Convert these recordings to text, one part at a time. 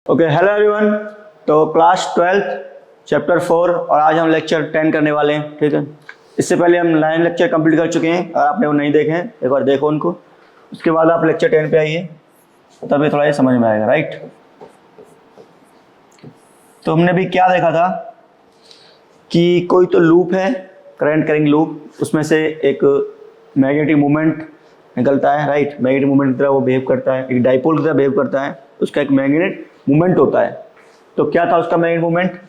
Okay, hello everyone. तो class 12 chapter 4 और आज हम लेक्चर 10 करने वाले हैं। ठीक है, इससे पहले हम 9 लेक्चर कंप्लीट कर चुके हैं। अगर आपने वो नहीं देखे हैं एक बार देखो उनको, उसके बाद आप लेक्चर 10 पे आइए, तभी थोड़ा ये समझ में आएगा। राइट, तो हमने भी क्या देखा था कि कोई तो लूप है, करंट कैरिंग लूप, उसमें से एक मैग्नेटिक मूवमेंट निकलता है। राइट, मैग्नेटिक मूवमेंट की तरह वो बिहेव करता है, एक डाइपोल की तरह बिहेव करता है, उसका एक मैग्नेट मूवमेंट होता है। तो क्या था उसका मैग्नेट मूवमेंट,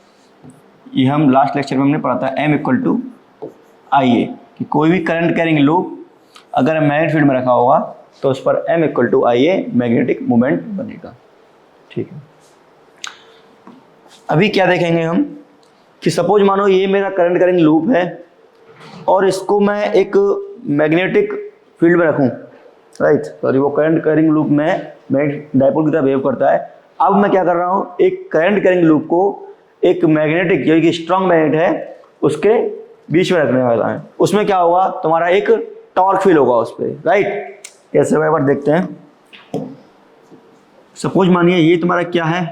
ये हम लास्ट लेक्चर में हमने पढ़ा था, M = IA, कि कोई भी करंट कैरिंग लूप अगर मैग्नेट फील्ड में रखा होगा तो उस पर M = IA मैग्नेटिक मूवमेंट बनेगा। ठीक है, अभी क्या देखेंगे हम कि सपोज मानो ये मेरा करंट कैरिंग लूप है और इसको मैं एक मैग्नेटिक फील्ड में रखूं। राइट, सॉरी, वो करंट कैरिंग लूप में मैग्नेटिक डाइपोल की तरह बिहेव करता है। अब मैं क्या कर रहा हूँ, एक करंट कैरिंग लूप को एक मैग्नेटिक, जो कि स्ट्रॉन्ग मैग्नेट है, उसके बीच में रखने वाला है। उसमें क्या होगा, तुम्हारा एक टॉर्क फील होगा उस पर। राइट, कैसे होगा एक बार देखते हैं। सपोज मानिए ये तुम्हारा क्या है,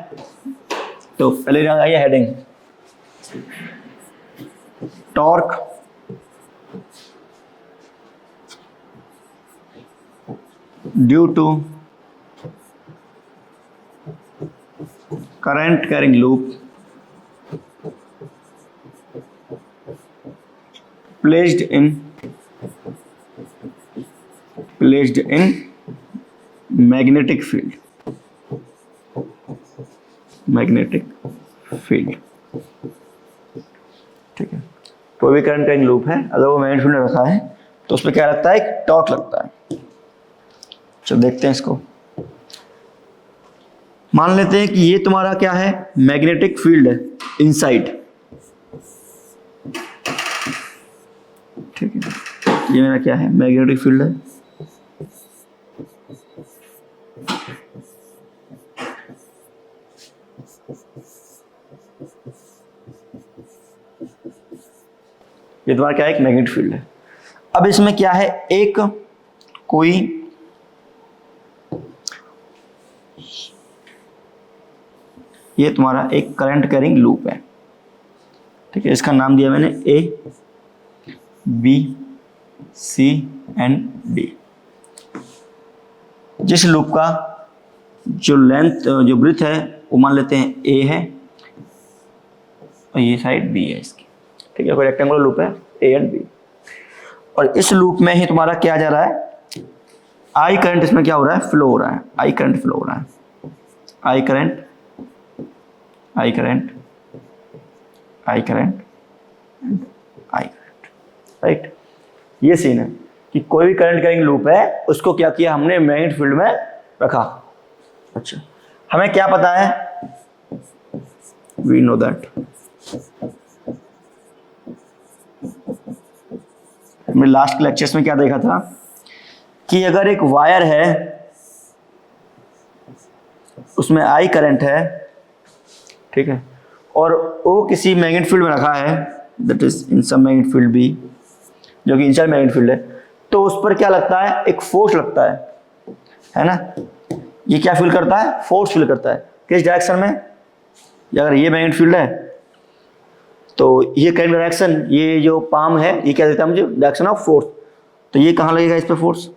तो पहले आइए heading, torque due to current carrying loop placed in magnetic field ठीक है, कोई भी करंट कैरिंग लूप है, अगर वो मैग्नेटिक फील्ड में रखा है तो उस पर क्या लगता है, एक टॉर्क लगता है। चलो देखते हैं इसको। मान लेते हैं कि ये तुम्हारा क्या है, मैग्नेटिक फील्ड है इनसाइड। ठीक है, ये मेरा क्या है, मैग्नेटिक फील्ड है। ये तुम्हारा क्या है, एक मैग्नेटिक फील्ड है। अब इसमें क्या है, एक कोई ये तुम्हारा एक करंट कैरिंग लूप है। ठीक है, इसका नाम दिया मैंने A, B, C and D। जिस लूप का जो लेंथ, जो ब्रीथ है, वो मान लेते हैं A है और ये साइड B है इसकी। ठीक है, कोई रेक्टेंगुलर लूप है A एंड B, और इस लूप में ही तुम्हारा क्या जा रहा है, I करंट इसमें क्या हो रहा है, फ्लो हो रहा है। I करंट फ्लो हो रहा है, I current, I current, I current and I current. Right, ये सीन है कि कोई भी करंट कैरिंग लूप है, उसको क्या किया हमने, मैग्नेटिक फील्ड में रखा। अच्छा, हमें क्या पता है, वी नो दैट, हमने लास्ट लेक्चर्स में क्या देखा था कि अगर एक वायर है उसमें I करंट है, ठीक है, और वो किसी मैग्नेटिक फील्ड में रखा है, that is in some magnetic field B, जो कि इनसाइड मैग्नेटिक फील्ड है, तो उस पर क्या लगता है, एक फोर्स लगता है ना। ये क्या फील करता है, फोर्स फील करता है। किस डायरेक्शन में, अगर ये मैग्नेटिक फील्ड है तो ये करंट डायरेक्शन, ये जो पाम है, ये क्या देता है मुझे, डायरेक्शन ऑफ फोर्स। तो ये कहाँ लगेगा, इस पर फोर्स,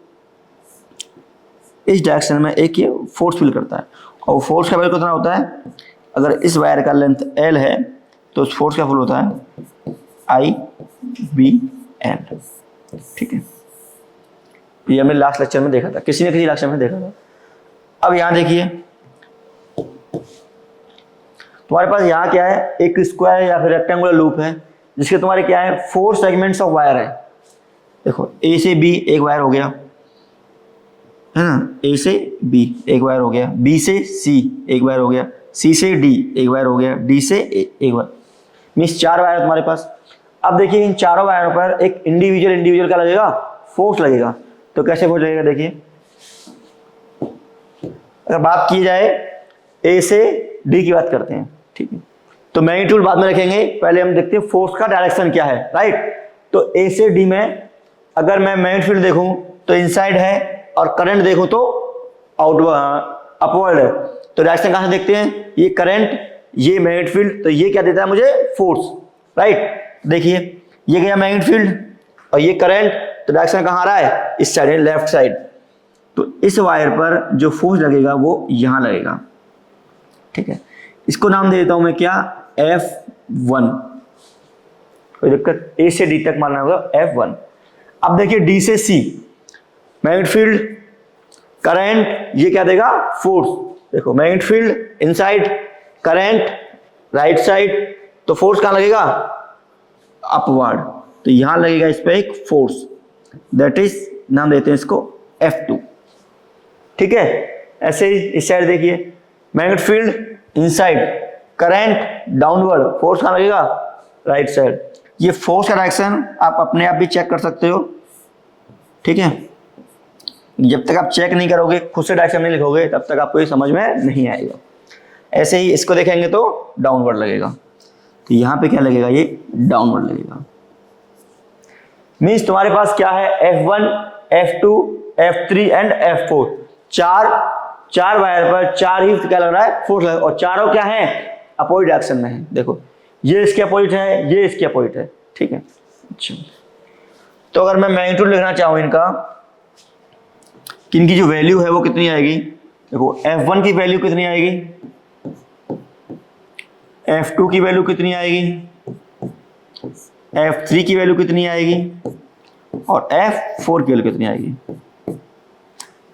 इस डायरेक्शन में एक ये फोर्स फील करता है। और फोर्स का वैल्यू कितना होता है, अगर इस वायर का लेंथ L है तो उस फोर्स का फुल होता है IBL। ठीक है, ये हमने लास्ट लेक्चर में देखा था, किसी ने किसी लेक्चर में देखा था। अब यहाँ देखिए, तुम्हारे पास यहाँ क्या है, एक स्क्वायर या फिर रेक्टेंगुलर लूप है, जिसके तुम्हारे क्या है, 4 सेगमेंट्स ऑफ वायर है। देखो, A से B एक वायर हो गया, है ना, A से B एक वायर हो गया, B से C एक वायर हो गया, C से D एक वायर हो गया, D से एक वायर, मीन्स 4 वायर है तुम्हारे पास। अब देखिए, इन चारों वायरों पर एक इंडिविजुअल क्या लगेगा, फोर्स लगेगा। तो कैसे फोर्स लगेगा, देखिए, अगर बात की जाए A से D की बात करते हैं, ठीक है, तो मैग्नीट्यूड बाद में रखेंगे, पहले हम देखते हैं फोर्स का डायरेक्शन क्या है। राइट, तो A से D में अगर मैं मैग्नेटिक फील्ड देखूं तो इनसाइड है, और करंट देखूं तो आउटवर्ड अपवर्ड है। तो डायरेक्शन कहां से देखते हैं, ये करंट, ये मैग्नेटिक फील्ड, तो ये क्या देता है मुझे, फोर्स, राइट। देखिए ये गया मैग्नेटिक फील्ड और ये करंट, तो डायरेक्शन कहां आ रहा है, इस साइड, लेफ्ट साइड। तो इस वायर पर जो फोर्स लगेगा वो यहां लगेगा, ठीक है। इसको नाम दे देता हूं मैं क्या, F1। कोई दिक्कत, ए से डी तक मानना होगा F1। अब देखिए डी से सी, मैग्नेटिक फील्ड, करंट, ये क्या देगा, फोर्स। देखो magnetic field inside, current right side, तो फोर्स कहां लगेगा, अपवर्ड, तो यहां लगेगा इस पे एक फोर्स, दैट इज नाम देते हैं इसको F2, ठीक है। ऐसे ही इस साइड देखिए, magnetic field inside, current downward, force कहां लगेगा, राइट साइड। ये फोर्स का डायरेक्शन आप अपने आप भी चेक कर सकते हो, ठीक है। जब तक आप चेक नहीं करोगे, खुद से डायरेक्शन नहीं लिखोगे, तब तक आपको ये समझ में नहीं आएगा। ऐसे ही इसको देखेंगे तो डाउनवर्ड लगेगा, तो यहां पे क्या लगेगा, ये डाउनवर्ड लगेगा। मीन्स तुम्हारे पास क्या है, F1, F2, F3 and F4, चार वायर पर चार ही क्या लग रहा है, फोर्स लग रहा है, और चारों क्या है, अपोजिट डायरेक्शन में है। देखो ये इसके अपोजिट है, ये इसके अपोजिट है, ठीक है। अच्छा, तो अगर मैं मैग्नीट्यूड लिखना चाहूँ इनका, कि इनकी जो वैल्यू है वो कितनी आएगी, देखो F1 की वैल्यू कितनी आएगी, F2 की वैल्यू कितनी आएगी, F3 की वैल्यू कितनी आएगी, और F4 की वैल्यू कितनी आएगी।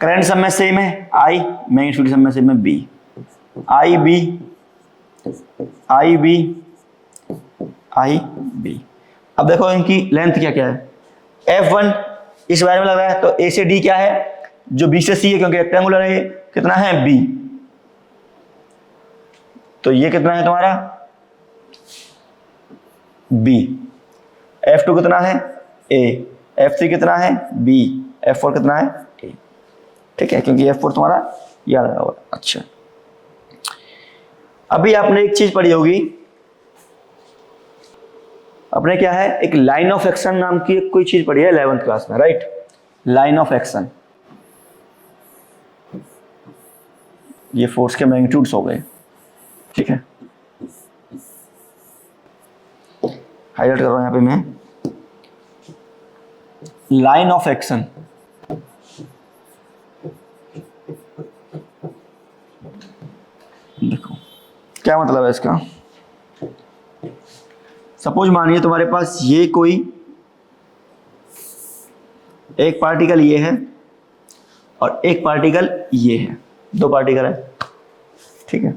करंट सब में सेम है I, मैग्नीट्यूड सब में सेम है B, IB। अब देखो इनकी लेंथ क्या क्या है, F1 इस बारे में लग रहा है, तो A से D क्या है, जो B से C है, क्योंकि रेक्टेंगुलर है, कितना है B, तो ये कितना है तुम्हारा B। F2 कितना है A, F3 कितना है B, F4 कितना है A, ठीक है, क्योंकि F4 तुम्हारा याद रखा होगा। अच्छा, अभी आपने एक चीज पढ़ी होगी, अपने क्या है, एक लाइन ऑफ एक्शन नाम की एक कोई चीज पढ़ी है 11th क्लास में, राइट। लाइन ऑफ एक्शन, ये फोर्स के मैग्नीट्यूड्स हो गए, ठीक है। हाईलाइट कर रहा हूं यहां पे मैं, लाइन ऑफ एक्शन, देखो क्या मतलब है इसका। सपोज मानिए तुम्हारे पास ये कोई एक पार्टिकल ये है और एक पार्टिकल ये है, दो पार्टिकल है, ठीक है।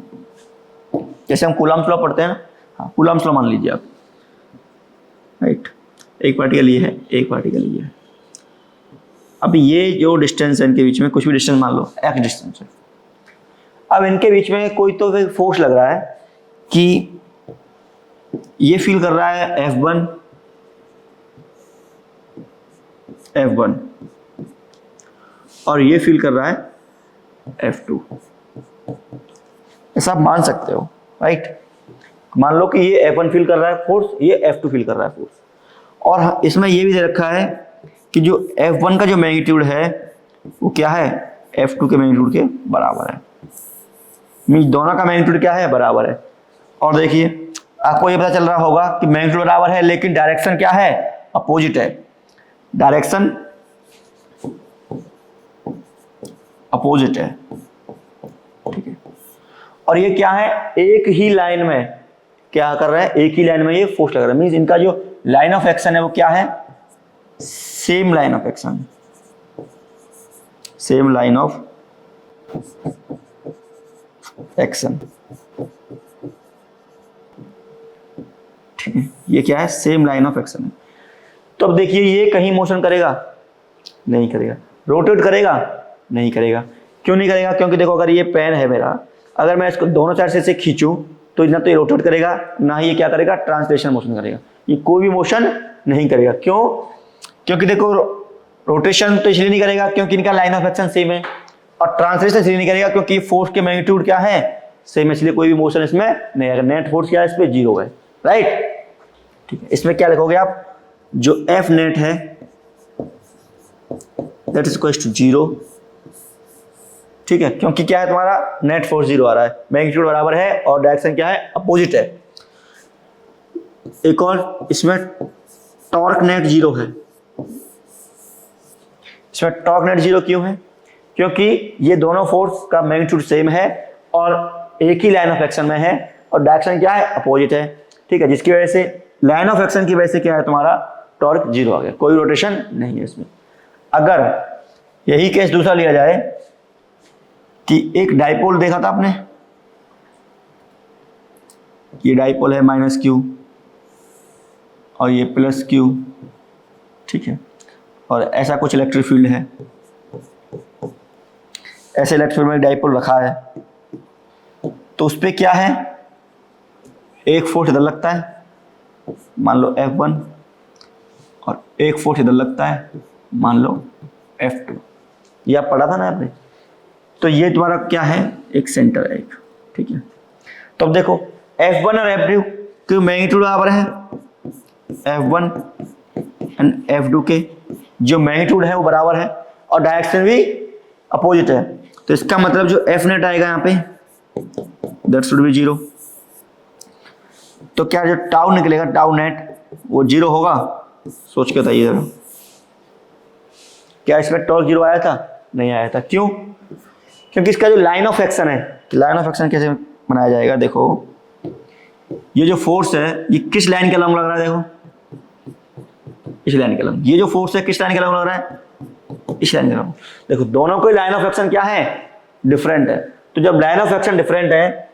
जैसे हम कूलम्ब्स लॉ पढ़ते हैं ना, हाँ कूलम्ब्स लॉ मान लीजिए आप, राइट। एक पार्टिकल ये है, एक पार्टिकल ये है। अब ये जो डिस्टेंस है इनके बीच में, कुछ भी डिस्टेंस मान लो, x डिस्टेंस है। अब इनके बीच में कोई तो फोर्स लग रहा है कि ये फील कर रहा है F1 और ये फील कर रहा है F2, ऐसा आप मान सकते हो, राइट। मान लो कि ये F1 फील कर रहा है फोर्स, ये F2 फील कर रहा है फोर्स, और इसमें ये भी दे रखा है कि जो F1 का जो मैग्नीट्यूड है वो क्या है, F2 के मैग्नीट्यूड के बराबर है। मीन्स दोनों का मैग्नीट्यूड क्या है, बराबर है। और देखिए आपको ये पता चल रहा होगा कि मैग्नीट्यूड बराबर है, लेकिन डायरेक्शन क्या है, अपोजिट है, डायरेक्शन अपोजिट है, ठीक है। और ये क्या है, एक ही लाइन में क्या कर रहा है, एक ही लाइन में ये फोर्स लग रहा है। मीन्स इनका जो लाइन ऑफ एक्शन है वो क्या है, same line of action, same line of action, ठीक है। ये क्या है, सेम लाइन ऑफ एक्शन है। तो अब देखिए ये कहीं मोशन करेगा, नहीं करेगा। रोटेट करेगा, नहीं करेगा। क्यों नहीं करेगा, क्योंकि देखो अगर ये पेन है मेरा, अगर मैं इसको दोनों साइड से खींचूं तो ना तो ये रोटेट करेगा, ना ही ये क्या करेगा, ट्रांसलेशन मोशन करेगा। ये कोई भी मोशन नहीं करेगा। क्यों, क्योंकि देखो रोटेशन तो इसलिए नहीं करेगा क्योंकि इनका लाइन ऑफ एक्शन सेम है, और ट्रांसलेशन इसलिए नहीं करेगा क्योंकि फोर्स के मैग्नीट्यूड क्या है, सेम, इसलिए कोई भी मोशन इसमें नहीं आएगा। नेट फोर्स क्या है, इस पे 0 है, राइट, ठीक है। इसमें क्या लिखोगे आप, जो F नेट है दैट इज इक्वल टू 0, ठीक है, क्योंकि क्या है तुम्हारा नेट फोर्स 0 आ रहा है, मैग्नीट्यूड बराबर है और डायरेक्शन क्या है, अपोजिट है। एक और इसमें टॉर्क नेट 0 है। इसमें टॉर्क नेट 0 क्यों है? क्योंकि ये दोनों फोर्स का मैग्नीट्यूड सेम है और एक ही लाइन ऑफ एक्शन में है और डायरेक्शन क्या है, अपोजिट है। ठीक है, जिसकी वजह से लाइन ऑफ एक्शन की वजह से क्या है तुम्हारा टॉर्क 0 आ गया, कोई रोटेशन नहीं है इसमें। अगर यही केस दूसरा लिया जाए कि एक डाइपोल देखा था आपने, ये डाइपोल है -q और ये +q, ठीक है, और ऐसा कुछ इलेक्ट्रिक फील्ड है, ऐसे इलेक्ट्रिक फील्ड में डाइपोल रखा है, तो उस पर क्या है, एक फोर्स इधर लगता है, मान लो F1, और एक फोर्स इधर लगता है, मान लो F2। ये आप पढ़ा था ना आपने। तो ये तुम्हारा क्या है, एक सेंटर है एक, ठीक है। तो अब देखो F1 और F2 के मैग्नीट्यूड बराबर है, F1 एंड F2 के जो मैग्नीट्यूड है वो बराबर है और डायरेक्शन भी अपोजिट है। तो इसका मतलब जो F नेट आएगा यहाँ पे दैट शुड बी 0। तो क्या जो टाउ निकलेगा, टाउ नेट, वो 0 होगा? सोच के बताइए जरा। क्या इसमें टॉर्क 0 आया था? नहीं आया था। क्यों? क्योंकि इसका जो लाइन ऑफ एक्शन है, लाइन ऑफ एक्शन कैसे बनाया जाएगा, देखो ये जो फोर्स है ये किस लाइन के अलॉन्ग लग रहा है, देखो इस लाइन के अलॉन्ग। ये जो फोर्स है किस लाइन के अलॉन्ग लग रहा है, इस लाइन के अलॉन्ग। देखो दोनों को लाइन ऑफ एक्शन क्या है, डिफरेंट है। तो जब लाइन ऑफ एक्शन डिफरेंट है,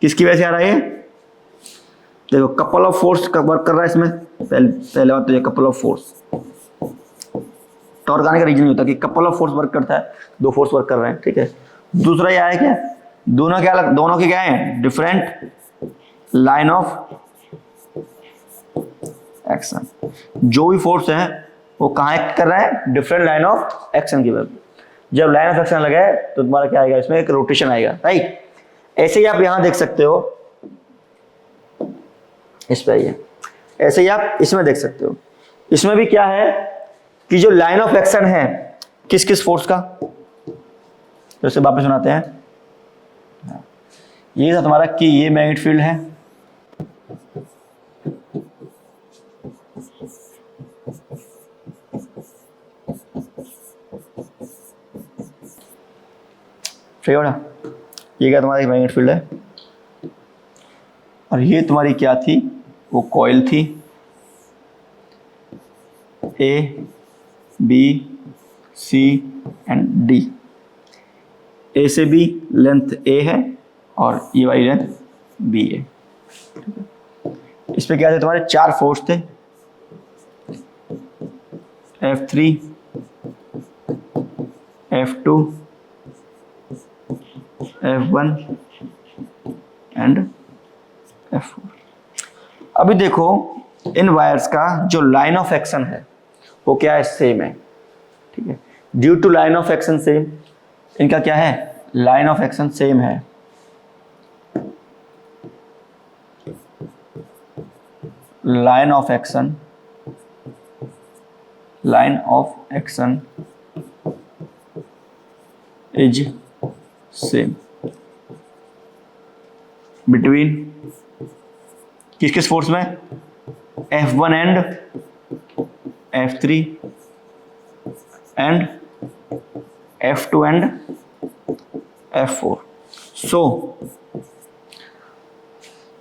किसकी वजह से आ रहा है, देखो कपल ऑफ फोर्स का वर्क कर रहा है इसमें। पहले बात तो ये कपल ऑफ फोर्स, टॉर्क आने का रीजन नहीं होता कि कपल ऑफ फोर्स वर्क करता है, दो फोर्स वर्क कर रहे हैं, ठीक है। दूसरा ये है क्या, दोनों क्या अलग, दोनों के क्या है, डिफरेंट लाइन ऑफ एक्शन। जो भी फोर्स है वो कहाँ एक्ट कर रहा है, डिफरेंट लाइन ऑफ एक्शन की वजह। जब लाइन ऑफ एक्शन लगे तो तुम्हारा क्या आएगा, इसमें एक रोटेशन आएगा, राइट। ऐसे ही आप यहां देख सकते हो, इस पे आइए, ऐसे ही आप इसमें देख सकते हो। इसमें भी क्या है कि जो लाइन ऑफ एक्शन है किस किस फोर्स का, तो इसे वापस सुनाते हैं। ये था तुम्हारा कि ये मैग्नेटिक फील्ड है, ठीक है ना। ये क्या तुम्हारी मैग्नेटिक फील्ड है और ये तुम्हारी क्या थी, वो कॉइल थी। A B C and D. A से बी लेंथ ए है और ये वाली लेंथ बी है। इस पे क्या थे तुम्हारे, चार फोर्स थे, F3 F2 F1 and F4। अभी देखो इन वायर्स का जो लाइन ऑफ एक्शन है वो क्या है, सेम है, ठीक है। Due to line of action same, इनका क्या है, लाइन ऑफ एक्शन सेम है। Line of action, line of action is same between किस किस फोर्स में, F1 and F3 and F2 and F4। सो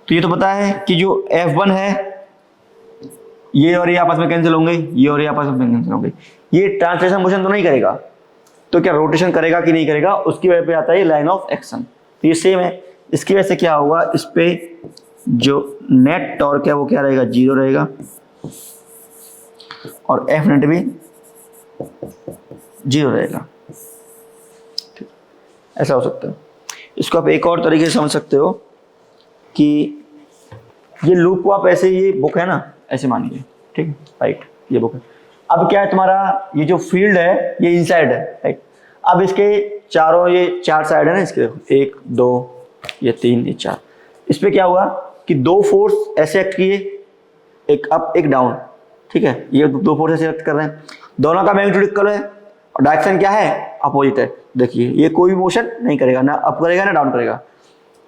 तो ये तो पता है कि जो F1 है ये और ये आपस में कैंसिल होंगे, ये और ये आपस में कैंसिल होंगे। ये ट्रांसलेशन मोशन तो नहीं करेगा, तो क्या रोटेशन करेगा कि नहीं करेगा, उसकी वजह पे आता है लाइन ऑफ एक्शन। तो ये सेम है। इसकी वजह से क्या होगा, इस पे जो नेट टॉर्क है वो क्या रहेगा, 0 रहेगा और F नेट भी 0 रहेगा। ऐसा हो सकता है। इसको आप एक और तरीके से समझ सकते हो कि ये लूप को आप ऐसे, ये बुक है ना, ऐसे मानिए, ठीक है, राइट, ये बुक है। अब क्या है तुम्हारा, ये जो फील्ड है ये इनसाइड है, राइट। अब इसके चारों, ये चार साइड है ना इसके, देखो 1 2 ये 3 ये 4। इस पे क्या हुआ कि दो फोर्स ऐसे एक्ट किए, एक अप एक डाउन, ठीक है। ये दो फोर्स ऐसे एक्ट कर रहे हैं, दोनों का मैग्नीट्यूड इक्वल है और डायरेक्शन क्या है, अपोजिट है। देखिए ये कोई भी मोशन नहीं करेगा, ना अप करेगा ना डाउन करेगा।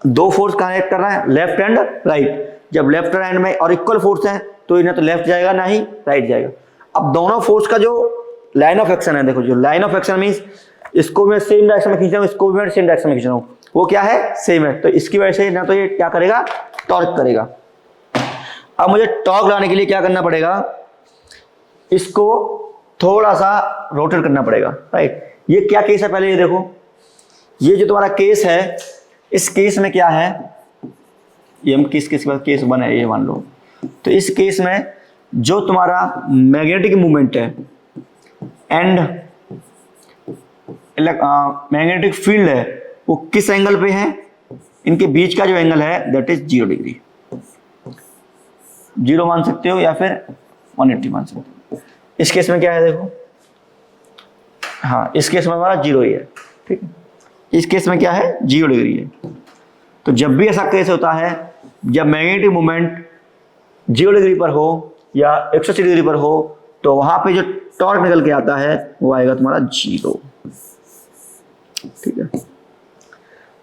दो फोर्स कनेक्ट कर रहा है, लेफ्ट एंड राइट। जब लेफ्ट हैंड में और इक्वल फोर्स है तो ना तो लेफ्ट जाएगा ना ही राइट जाएगा। अब दोनों फोर्स का जो लाइन ऑफ एक्शन है, देखो जो लाइन ऑफ एक्शन मीन्स इसको मैं सेम डायरेक्शन में खींच रहा हूँ, इसको भी मैं सेम डायरेक्शन में खींच रहा हूँ, वो क्या है सेम है। तो इसकी वजह से ना तो ये क्या करेगा टॉर्क करेगा। अब मुझे टॉर्क लाने के लिए क्या करना पड़ेगा, इसको थोड़ा सा रोटेट करना पड़ेगा, राइट। ये क्या केस है पहले ये देखो, ये जो तुम्हारा केस है, इस केस में क्या है, ये हम किस केस के बाद केस 1 है ये मान लो। तो इस केस में जो तुम्हारा मैग्नेटिक मूवमेंट है एंड मैग्नेटिक फील्ड है वो किस एंगल पे है, इनके बीच का जो एंगल है दैट इज 0 डिग्री। 0 मान सकते हो या फिर 180 मान सकते हो। इस केस में क्या है देखो, हाँ इस केस में हमारा 0 ही है, ठीक है। इस केस में क्या है 0 डिग्री है। तो जब भी ऐसा केस होता है, जब मैग्नेटिक मूवमेंट 0 डिग्री पर हो या 180 डिग्री पर हो, तो वहां पे जो टॉर्क निकल के आता है वो आएगा तुम्हारा 0, ठीक है।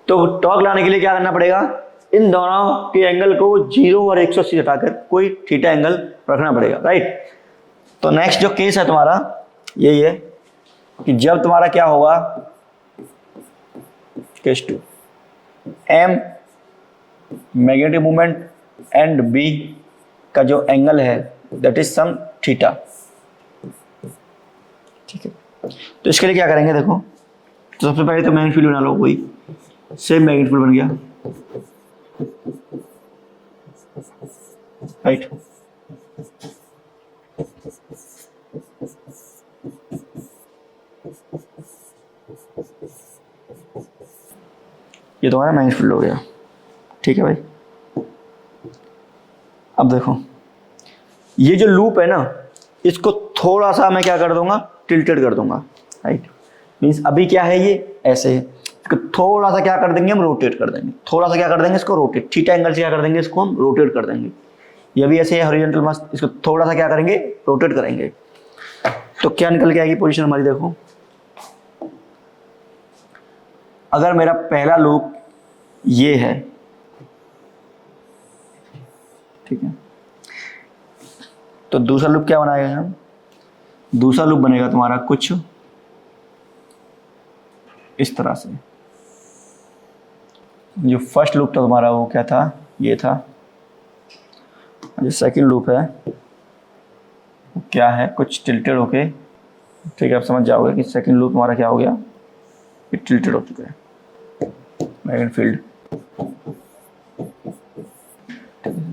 तो टॉर्क लाने के लिए क्या करना पड़ेगा, इन दोनों के एंगल को 0 और 180 हटाकर कोई थीटा एंगल रखना पड़ेगा, राइट। तो नेक्स्ट जो केस है तुम्हारा यही है कि जब तुम्हारा क्या होगा, case 2, M magnetic movement and B का जो एंगल है दैट इज सम थीटा, ठीक है। तो इसके लिए क्या करेंगे देखो, तो सबसे पहले तो मैग्नेटिक फील्ड बना लो, कोई सेम मैग्नेटिक फील्ड बन गया, राइट। ये तुम्हारा मैग्नेटिक फील्ड हो गया, ठीक है भाई। अब देखो ये जो लूप है ना, इसको थोड़ा सा मैं क्या कर दूंगा, टिल्टेड कर दूंगा, राइट। मीन्स अभी क्या है ये ऐसे है, इसको थोड़ा सा क्या कर देंगे हम रोटेट कर देंगे, थोड़ा सा क्या कर देंगे इसको रोटेट, थीटा एंगल से क्या कर देंगे इसको हम रोटेट कर देंगे। ये भी ऐसे है हॉरिजॉन्टल मस्त, इसको थोड़ा सा क्या करेंगे रोटेट करेंगे। तो क्या निकल के आएगी पोजीशन हमारी देखो, अगर मेरा पहला लूप ये है, ठीक है, तो दूसरा लूप क्या बनाएगा हम, दूसरा लूप बनेगा तुम्हारा कुछ इस तरह से। जो फर्स्ट लूप था तुम्हारा वो क्या था, ये था। जो सेकंड लूप है वो क्या है, कुछ टिल्टेड होके, ठीक है, आप समझ जाओगे कि सेकंड लूप तुम्हारा क्या हो गया, ये टिल्टेड हो चुका है मैग्नेटिक फील्ड,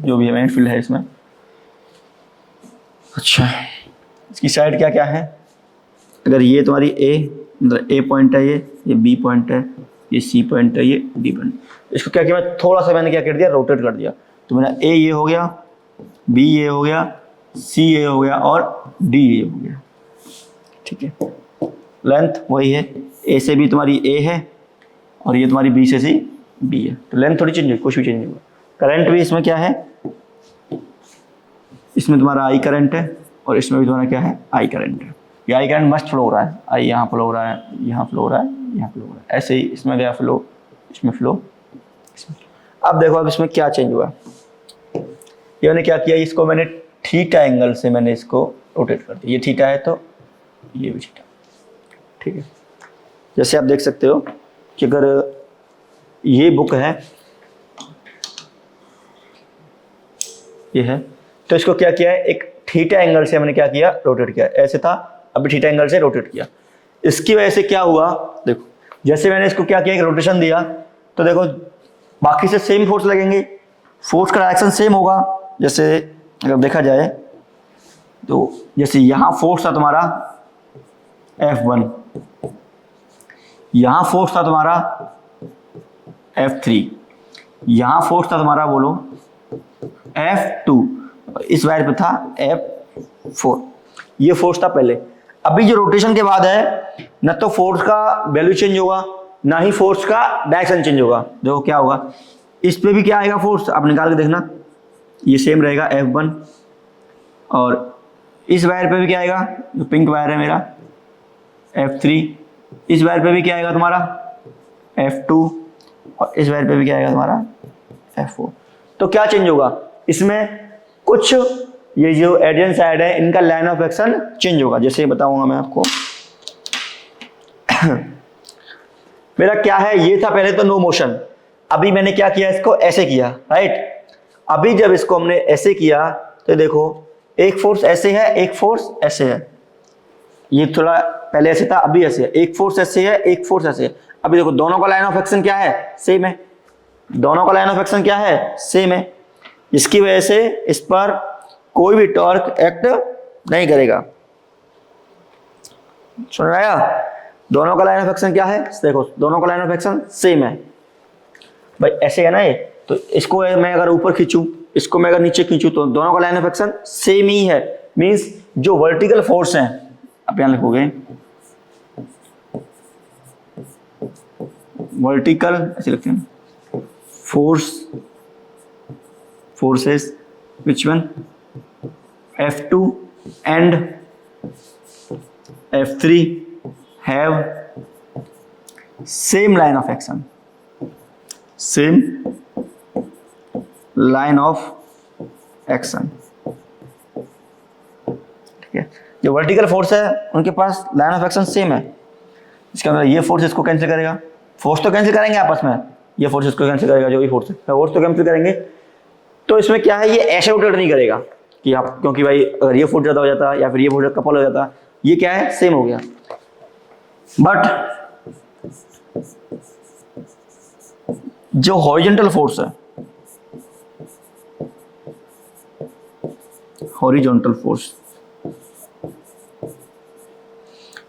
जो भी है मैग्नेटिक फील्ड है इसमें। अच्छा इसकी साइड क्या क्या है, अगर ये तुम्हारी ए पॉइंट है, ये बी पॉइंट है, ये सी पॉइंट है, ये डी पॉइंट, इसको क्या किया मैं थोड़ा सा मैंने क्या कर दिया रोटेट कर दिया। तो मेरा ए ये हो गया, बी ये हो गया, सी ये हो गया और डी ये हो गया, ठीक है। लेंथ वही है, ए से बी तुम्हारी ए है और ये तुम्हारी बी से सी बी है, तो लेंथ थोड़ी चेंज हुई, कुछ भी चेंज नहीं हुआ। करंट भी इसमें क्या है, इसमें तुम्हारा आई करंट है और इसमें भी तुम्हारा क्या है आई करंट है। ये आई करंट मस्त फ्लो हो रहा है, आई यहाँ फ्लो हो रहा है, यहाँ फ्लो हो रहा है, यहाँ फ्लो हो रहा है, ऐसे ही इसमें गया फ्लो, इसमें फ्लो, इसमें। अब देखो अब इसमें क्या चेंज हुआ, ये मैंने क्या किया, इसको मैंने थीटा एंगल से मैंने इसको रोटेट कर दिया। ये थीटा है तो ये भी थीटा, ठीक है। जैसे आप देख सकते हो कि अगर ये बुक है, ये है, तो इसको क्या किया है, एक थीटा एंगल से मैंने क्या किया रोटेट किया, ऐसे था अभी थीटा एंगल से रोटेट किया। इसकी वजह से क्या हुआ देखो, जैसे मैंने इसको क्या किया एक रोटेशन दिया, तो देखो बाकी से सेम फोर्स लगेंगे, फोर्स का डायरेक्शन सेम होगा। जैसे अगर देखा जाए तो जैसे यहाँ फोर्स था तुम्हारा F1, यहाँ फोर्स था तुम्हारा F3, यहाँ फोर्स था तुम्हारा बोलो F2, इस वायर पे था F4, ये फोर्स था पहले। अभी जो रोटेशन के बाद है ना तो फोर्स का वैल्यू चेंज होगा ना ही फोर्स का डायरेक्शन चेंज होगा। देखो क्या होगा, इस पे भी क्या आएगा फोर्स, आप निकाल के देखना, ये सेम रहेगा F1, और इस वायर पे भी क्या आएगा, जो पिंक वायर है मेरा F3, इस वायर पे भी क्या आएगा तुम्हारा F2 और इस वायर पे भी क्या आएगा तुम्हारा F4। तो क्या चेंज होगा इसमें, कुछ ये जो एडियन साइड है इनका लाइन ऑफ एक्शन चेंज होगा। जैसे बताऊंगा मैं आपको मेरा क्या है, ये था पहले तो नो मोशन, अभी मैंने क्या किया इसको ऐसे किया, राइट। अभी जब इसको हमने ऐसे किया तो देखो एक फोर्स ऐसे है, एक फोर्स ऐसे है, ये थोड़ा पहले ऐसे था अभी ऐसे है, एक फोर्स ऐसे है, एक फोर्स ऐसे है। अभी देखो दोनों का लाइन ऑफ एक्शन क्या है, सेम है, दोनों का लाइन ऑफ एक्शन क्या है, सेम है। इसकी वजह से इस पर कोई भी टॉर्क एक्ट नहीं करेगा। समझ में आया? दोनों का लाइन ऑफ एक्शन क्या है, देखो दोनों का लाइन ऑफ एक्शन सेम है भाई, ऐसे है ना ये, तो इसको मैं अगर ऊपर खींचूं, इसको मैं अगर नीचे खींचूं, तो दोनों का लाइन ऑफ एक्शन सेम ही है। मींस जो वर्टिकल फोर्स है, आप यहां लिखोगे वर्टिकल, ऐसे लिखते हैं forces which one F2 and F3 have same line of action, same line of action। ठीक है, जो वर्टिकल फोर्स है उनके पास लाइन ऑफ एक्शन सेम है। इसके अंदर ये फोर्स इसको कैंसिल करेगा, फोर्स तो कैंसिल करेंगे आपस में, ये फोर्स इसको कैंसिल करेगा, जो भी फोर्स है फोर्स तो कैंसिल करेंगे। तो इसमें क्या है, ये ऐसे रोटेट नहीं करेगा कि आप, क्योंकि भाई अगर ये फोर्स ज्यादा हो जाता या फिर ये फोर्स कपल हो जाता, ये क्या है सेम हो गया। बट जो हॉरिजॉन्टल फोर्स है, हॉरिजॉन्टल फोर्स,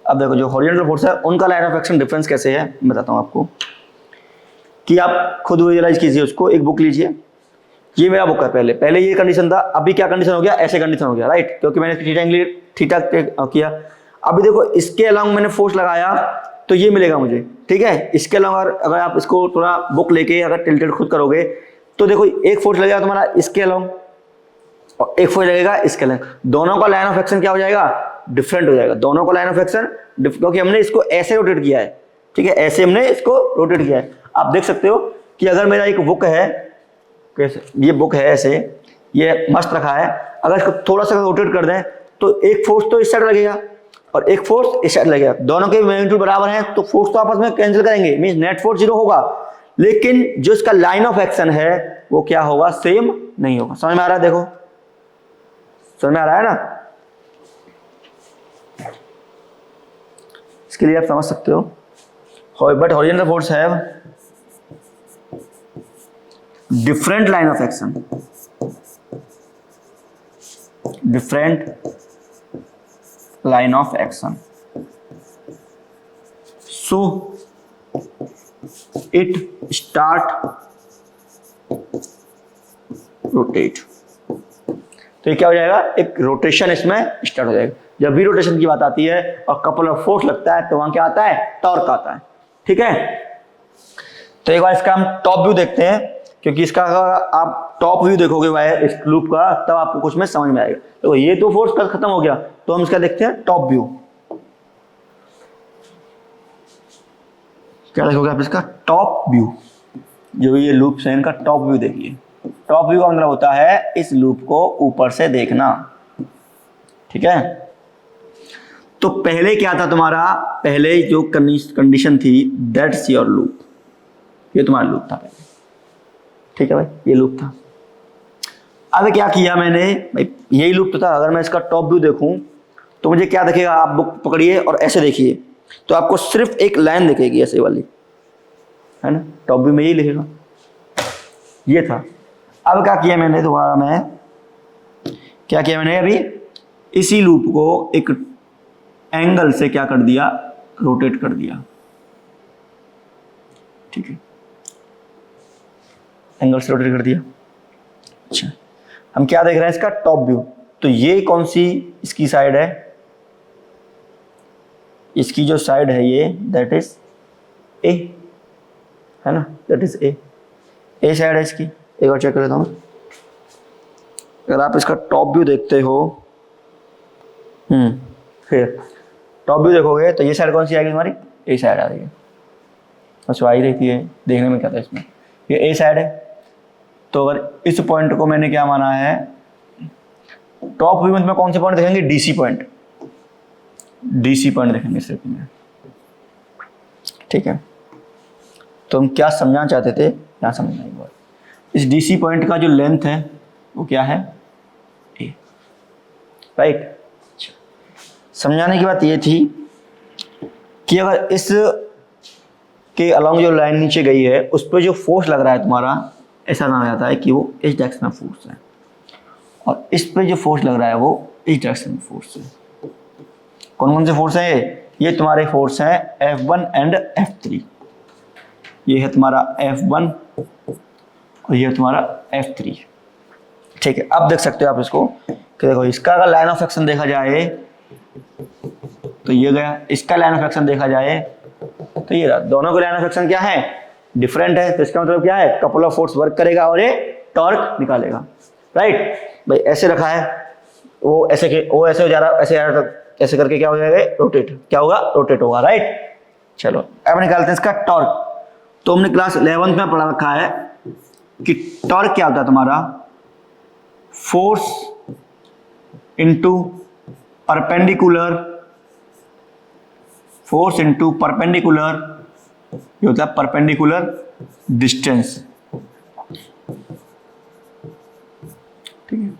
अब देखो जो हॉरिजॉन्टल फोर्स है उनका लाइन ऑफ एक्शन डिफरेंस कैसे है मैं बताता हूं आपको, कि आप खुद विजुअलाइज कीजिए उसको। एक बुक लीजिए, ये मेरा बुक है, पहले ये कंडीशन था, अभी क्या कंडीशन हो गया, ऐसे कंडीशन हो गया, राइट, क्योंकि मैंने थीटा किया। अभी देखो इसके अलांग मैंने फोर्स लगाया तो ये मिलेगा मुझे, ठीक है। इसके अलावा अगर आप इसको थोड़ा बुक लेके अगर टिल्टेड खुद करोगे तो देखो एक फोर्स लगेगा तुम्हारा इसके अलांग और एक फोर्स लगेगा इसके अलांग, दोनों का लाइन ऑफ एक्शन क्या हो जाएगा, डिफरेंट हो जाएगा। दोनों का लाइन ऑफ एक्शन, क्योंकि हमने इसको ऐसे रोटेट किया है, ठीक है, ऐसे हमने इसको रोटेट किया है। आप देख सकते हो कि अगर मेरा एक बुक है, कैसे ये बुक है ऐसे, ये मस्त रखा है, अगर इसको थोड़ा सा रोटेट कर दें तो एक फोर्स तो इस साइड लगेगा और एक फोर्स इस साइड लगेगा, दोनों के मैग्नीट्यूड बराबर हैं तो फोर्स तो आपस में कैंसिल करेंगे, मींस नेट फोर्स 0 होगा। लेकिन जो इसका लाइन ऑफ एक्शन है वो क्या होगा, सेम नहीं होगा। समझ में आ रहा है? देखो समझ में आ रहा है ना? इसके लिए आप समझ सकते हो, but horizontal force have different line of action, different line of action, so it start rotate। तो ये क्या हो जाएगा, एक रोटेशन इसमें स्टार्ट हो जाएगा। जब भी रोटेशन की बात आती है और कपल ऑफ फोर्स लगता है तो वहां क्या आता है, टॉर्क आता है, ठीक है। तो एक बार इसका हम टॉप व्यू देखते हैं, क्योंकि इसका अगर आप टॉप व्यू देखोगे वायर इस लूप का तब आपको कुछ में समझ में आएगा। तो ये तो फोर्स का खत्म हो गया, तो हम इसका देखते हैं टॉप व्यू। क्या देखोगे आप इसका टॉप व्यू, जो ये लूप है इनका टॉप व्यू देखिए। टॉप व्यू का मतलब होता है इस लूप को ऊपर से देखना, ठीक है। तो पहले क्या था तुम्हारा, पहले जो कंडीशन थी दैट्स योर लूप, ये तुम्हारा लूप था पहले, ठीक है भाई, ये लूप था। अब क्या किया मैंने भाई, यही लूप तो था। अगर मैं इसका टॉप व्यू देखूं तो मुझे क्या दिखेगा, आप बुक पकड़िए और ऐसे देखिए तो आपको सिर्फ एक लाइन दिखेगी ऐसे वाली, है ना, टॉप व्यू में यही लिखेगा, ये था। अब क्या किया मैंने, दोबारा मैं क्या किया मैंने, अभी इसी लूप को एक एंगल से क्या कर दिया, रोटेट कर दिया, ठीक है, एंगल से रोटेट कर दिया। अच्छा, हम क्या देख रहे हैं, इसका टॉप व्यू। तो ये कौन सी इसकी साइड है, इसकी जो साइड है ये दैट इज ए, है ना, दैट इज ए साइड है इसकी। एक बार चेक कर लेता हूं, अगर आप इसका टॉप व्यू देखते हो, फिर टॉप व्यू देखोगे तो ये साइड कौन सी आएगी हमारी, ए साइड आ रही है, बस आ ही रही थी ये, देखने में क्या था इसमें, ये ए साइड है। तो अगर इस पॉइंट को मैंने क्या माना है, टॉप व्यू में तुम्हें कौन से पॉइंट देखेंगे, डीसी पॉइंट, डीसी पॉइंट देखेंगे सिर्फ में, ठीक है। तो हम क्या समझाना चाहते थे, यहाँ समझना एक बार, इस डीसी पॉइंट का जो लेंथ है वो क्या है, ए, राइट। समझाने की बात ये थी कि अगर इस के अलॉन्ग जो लाइन नीचे गई है उस पर जो फोर्स लग रहा है तुम्हारा, ऐसा माना जाता है कि वो इस डायरेक्शन में फोर्स है, और इस पे जो फोर्स लग रहा है वो इस डायरेक्शन में फोर्स है। कौन कौन से फोर्स हैं ये तुम्हारे फोर्स हैं F1 एंड F3। ये है तुम्हारा F1 और ये है तुम्हारा F3, ठीक है। अब देख सकते हो आप इसको कि देखो इसका अगर लाइन ऑफ एक्शन देखा जाए तो ये गया, इसका लाइन ऑफ एक्शन देखा जाए तो ये रहा, दोनों के लाइन ऑफ एक्शन क्या है, डिफरेंट है। तो इसका मतलब क्या है, कपल ऑफ फोर्स वर्क करेगा और ये टॉर्क निकालेगा, राइट। भाई ऐसे रखा है, वो ऐसे हो जा रहा, ऐसे आ रहा, तो ऐसे करके क्या हो जाएगा, रोटेट, क्या होगा, रोटेट होगा, राइट। चलो अब निकालते हैं इसका टॉर्क। तो हमने क्लास 11th में पढ़ा रखा है कि टॉर्क क्या होता है तुम्हारा, force into perpendicular, force into perpendicular, ये होता है परपेंडिकुलर डिस्टेंस, ठीक है।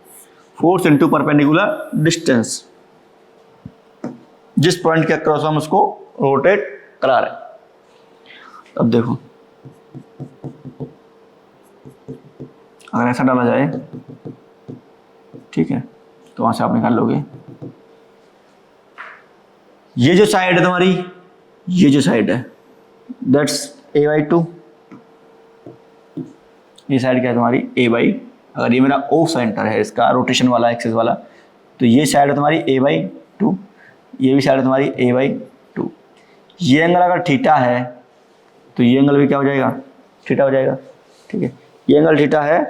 फोर्स इनटू परपेंडिकुलर डिस्टेंस, जिस पॉइंट के अक्रॉस हम उसको रोटेट करा रहे हैं। अब देखो अगर ऐसा डाला जाए, ठीक है, तो वहां से आप निकाल लोगे, ये जो साइड है तुम्हारी, ये जो साइड है दैट्स a/2, ये साइड क्या है तुम्हारी a/, अगर ये मेरा O सेंटर है इसका रोटेशन वाला एक्सिस वाला, तो ये साइड है तुम्हारी a/2, ये भी साइड है तुम्हारी a/2। ये एंगल अगर थीटा है तो ये एंगल भी क्या हो जाएगा, थीटा हो जाएगा, ठीक है। ये एंगल थीटा है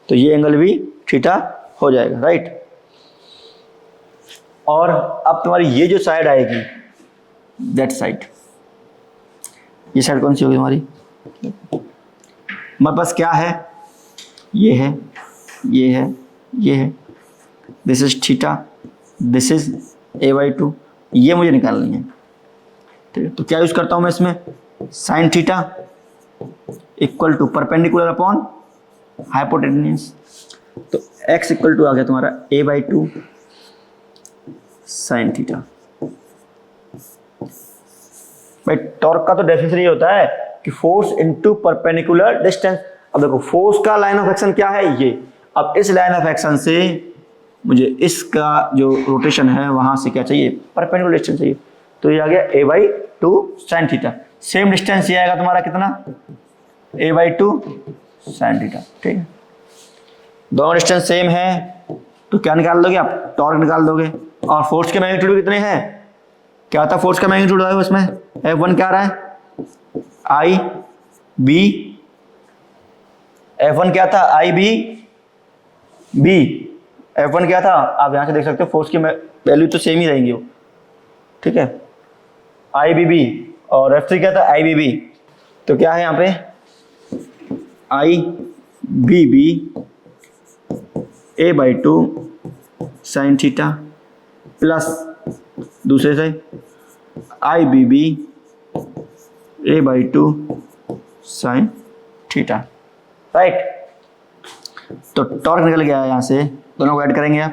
तो ये एंगल भी थीटा हो जाएगा, राइट। और अब तुम्हारी ये जो साइड आएगी, दैट साइड, ये साइड कौन सी होगी तुम्हारी, हमारे पास क्या है, ये है, ये है, ये है, this is theta, this is a/2, ये मुझे निकालनी है, ठीक है। तो क्या यूज करता हूं मैं इसमें, sine theta equal to perpendicular upon hypotenuse, तो x इक्वल टू आ गया तुम्हारा a/2 साइन थीटा। भाई टॉर्क का तो डेफिनेशन ये होता है कि फोर्स इनटू परपेंडिकुलर डिस्टेंस। अब देखो फोर्स का लाइन ऑफ एक्शन क्या है, ये, अब इस लाइन ऑफ एक्शन से मुझे इसका जो रोटेशन है वहां से क्या चाहिए, परपेंडिकुलर डिस्टेंस चाहिए, तो ये आ गया a/2 sine theta. Same distance ये आएगा तुम्हारा कितना, a/2 साइन थीटा, ठीक है। दोनों डिस्टेंस सेम है तो क्या निकाल दोगे आप, टॉर्क निकाल दोगे। और फोर्स के मैग्नीट्यूड कितने हैं, क्या था फोर्स का मैग्नीट्यूड है उसमें, F1 क्या आ रहा है, I/B, F1 क्या था, I/B, F1 क्या था, आप यहां से देख सकते हो, फोर्स की वैल्यू तो सेम ही रहेंगी वो, ठीक है, I/B, और F3 क्या था, I/B, तो क्या है यहाँ पे, I/B a/2 sine theta plus दूसरे से I/B a/2 sine theta, right. तो टॉर्क निकल गया है, यहां से दोनों को ऐड करेंगे आप,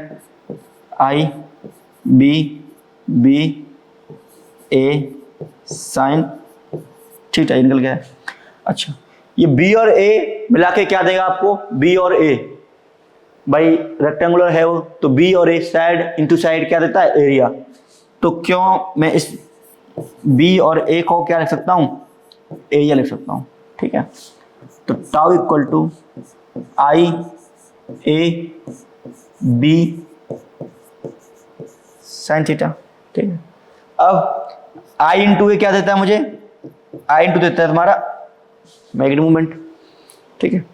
I/B a साइन थीटा निकल गया है। अच्छा, ये B और A मिला के क्या देगा आपको, B और A, भाई रेक्टेंगुलर है वो, तो B और A साइड इंटू साइड क्या देता है, एरिया। तो क्यों मैं इस B और A को क्या लिख सकता हूं, एरिया लिख सकता हूं, ठीक है। तो tau equal to I/A/B sine theta, ठीक है। अब I इंटू ए क्या देता है मुझे, I इंटू देता है तुम्हारा मैग्नेटिक मूवमेंट, ठीक है।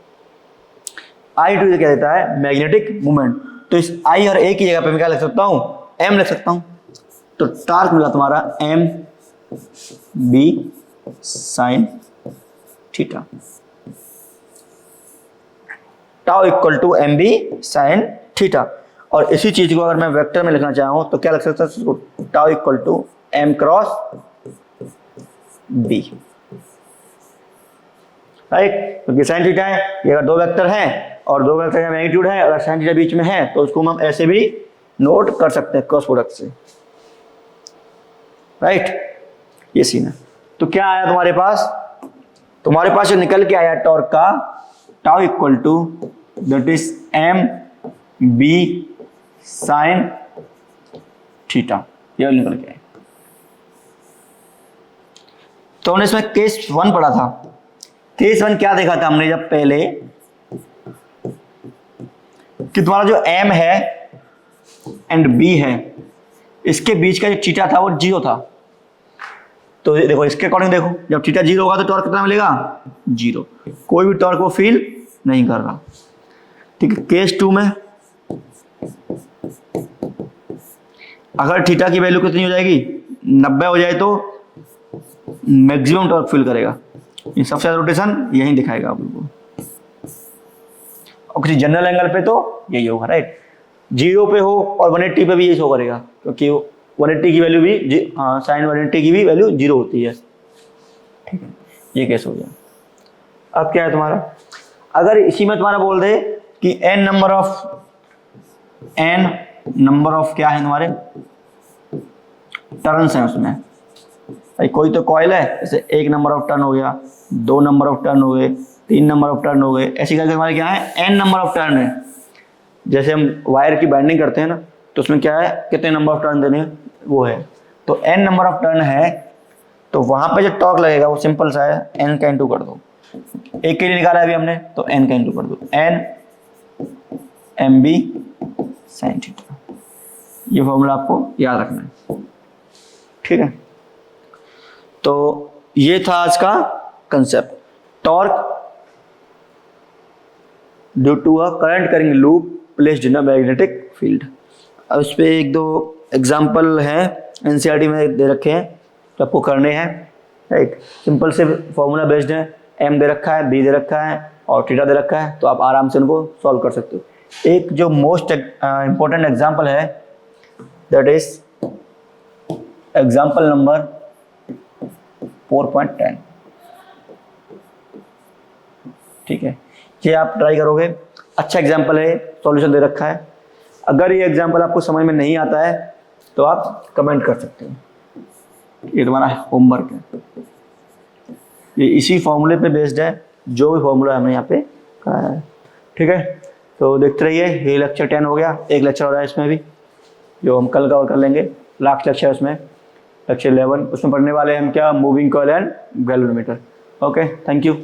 I इंटू क्या देता है, मैग्नेटिक मूवमेंट। तो इस I और A की जगह पे मैं क्या लिख सकता हूँ, M लिख सकता हूँ। तो टॉर्क मिला तुम्हारा M B sine theta, tau equal to M B sine theta. और इसी चीज को अगर मैं वेक्टर में लिखना चाहूँ तो क्या लिख सकता है, tau equal to M cross B, right. क्योंकि साइन थीटा है, ये अगर दो वेक्टर हैं और दो वेक्टर का मैग्नीट्यूड है, अगर साइन थीटा बीच में है तो उसको हम ऐसे भी नोट कर सकते हैं क्रॉस प्रोडक्ट से, राइट। ये सीन है। तो क्या आया तुम्हारे पास जो निकल के आया टॉर्क का, tau equal to that is M B sine theta, ये निकल के आया। तो हमने इसमें केस 1 पढ़ा था। केस 1 क्या देखा था हमने जब पहले, कि तुम्हारा जो m है एंड b है, इसके बीच का जो थीटा था वो 0 था। तो देखो इसके अकॉर्डिंग देखो, जब थीटा 0 होगा तो टॉर्क कितना मिलेगा, 0। कोई भी टॉर्क वो फील नहीं कर रहा, ठीक है। केस 2 में अगर थीटा की वैल्यू कितनी हो जाएगी, 90 हो जाए तो मैक्सिमम टॉर्क फील करेगा, ये सबसे ज्यादा रोटेशन यही दिखाएगा आप लोगों को। और किसी जनरल एंगल पे तो यही होगा, राइट। 0 पे हो और 180 पे भी यही शो करेगा, क्योंकि 180 की वैल्यू भी साइन 180 की भी वैल्यू 0 होती है, ठीक है। ये केस हो गया। अब क्या है तुम्हारा, अगर इसी में तुम्हारा बोल दे कि n नंबर ऑफ क्या है तुम्हारे टर्न्स हैं उसमें, भाई कोई तो कॉइल है, जैसे 1 नंबर ऑफ टर्न हो गया, 2 नंबर ऑफ टर्न हो गए, 3 नंबर ऑफ टर्न हो गए, ऐसी करके हमारे क्या है n नंबर ऑफ टर्न है। जैसे हम वायर की बाइंडिंग करते हैं ना, तो उसमें क्या है, कितने नंबर ऑफ टर्न देने वो है, तो n नंबर ऑफ टर्न है, तो वहां पे जो टॉर्क लगेगा वो सिंपल सा है, n का इंटू कर दो। एक के लिए निकाला है अभी हमने, तो n का इंटू कर दो, n M B sine theta. ये फॉर्मूला आपको याद रखना है, ठीक है। तो ये था आज का concept, torque due to a current carrying loop placed in a magnetic field. अब इस पे 1-2 एग्जांपल हैं एनसीईआरटी में दे रखे हैं, तो आपको करने हैं, राइट। सिंपल से फॉर्मूला बेस्ड है, एम दे रखा है, बी दे रखा है और थीटा दे रखा है, तो आप आराम से उनको सॉल्व कर सकते हो। एक जो मोस्ट इंपॉर्टेंट एग्जांपल है, दैट इज एग्जांपल नंबर 4.10, ठीक है। ये आप ट्राई करोगे, अच्छा एग्जांपल है, सॉल्यूशन दे रखा है। अगर ये एग्जांपल आपको समझ में नहीं आता है तो आप कमेंट कर सकते हो, ये तुम्हारा होमवर्क है। ये इसी फॉर्मूले पे बेस्ड है, जो भी फॉर्मूला हमने यहाँ पे कहा है, ठीक है। तो देखते रहिए, ये लेक्चर 10 हो गया, एक लेक्चर हो रहा है इसमें भी, जो हम कल कवर कर लेंगे। लास्ट लेक्चर उसमें लेक्चर 11, उसमें पढ़ने वाले हैं हम क्या, moving coil and galvanometer. Okay, thank you.